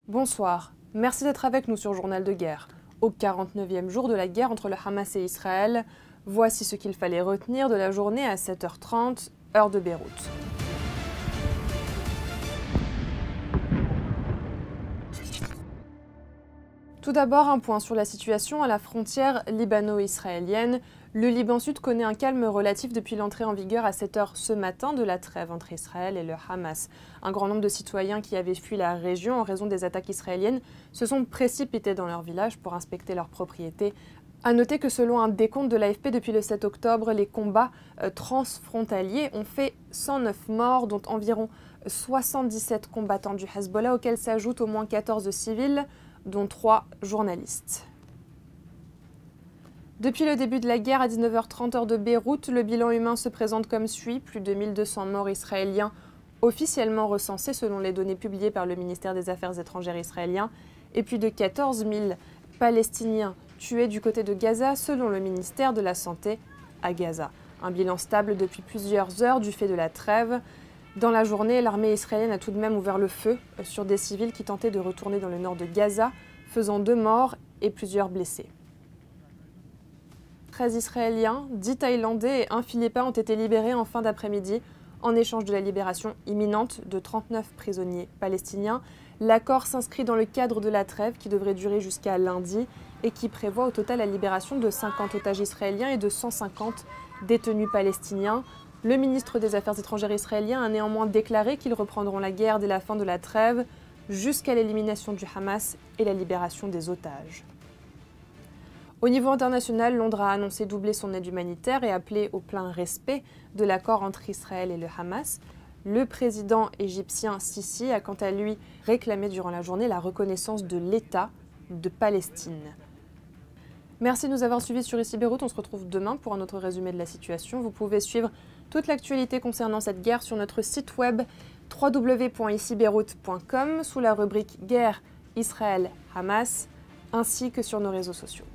Bonsoir, merci d'être avec nous sur Journal de guerre. Au 49e jour de la guerre entre le Hamas et Israël, voici ce qu'il fallait retenir de la journée à 7h30, heure de Beyrouth. Tout d'abord, un point sur la situation à la frontière libano-israélienne. Le Liban Sud connaît un calme relatif depuis l'entrée en vigueur à 7h ce matin de la trêve entre Israël et le Hamas. Un grand nombre de citoyens qui avaient fui la région en raison des attaques israéliennes se sont précipités dans leur village pour inspecter leurs propriétés. A noter que selon un décompte de l'AFP depuis le 7 octobre, les combats transfrontaliers ont fait 109 morts, dont environ 77 combattants du Hezbollah, auxquels s'ajoutent au moins 14 civils, dont 3 journalistes. Depuis le début de la guerre à 19h30 heure de Beyrouth, le bilan humain se présente comme suit. Plus de 1200 morts israéliens officiellement recensés selon les données publiées par le ministère des Affaires étrangères israélien et plus de 14 000 Palestiniens tués du côté de Gaza selon le ministère de la Santé à Gaza. Un bilan stable depuis plusieurs heures du fait de la trêve. Dans la journée, l'armée israélienne a tout de même ouvert le feu sur des civils qui tentaient de retourner dans le nord de Gaza, faisant 2 morts et plusieurs blessés. 13 Israéliens, 10 Thaïlandais et 1 Philippin ont été libérés en fin d'après-midi en échange de la libération imminente de 39 prisonniers palestiniens. L'accord s'inscrit dans le cadre de la trêve qui devrait durer jusqu'à lundi et qui prévoit au total la libération de 50 otages israéliens et de 150 détenus palestiniens. Le ministre des Affaires étrangères israélien a néanmoins déclaré qu'ils reprendront la guerre dès la fin de la trêve jusqu'à l'élimination du Hamas et la libération des otages. Au niveau international, Londres a annoncé doubler son aide humanitaire et appelé au plein respect de l'accord entre Israël et le Hamas. Le président égyptien Sisi a quant à lui réclamé durant la journée la reconnaissance de l'État de Palestine. Merci de nous avoir suivis sur Ici Beyrouth. On se retrouve demain pour un autre résumé de la situation. Vous pouvez suivre toute l'actualité concernant cette guerre sur notre site web www.icibeyrouth.com sous la rubrique Guerre Israël-Hamas ainsi que sur nos réseaux sociaux.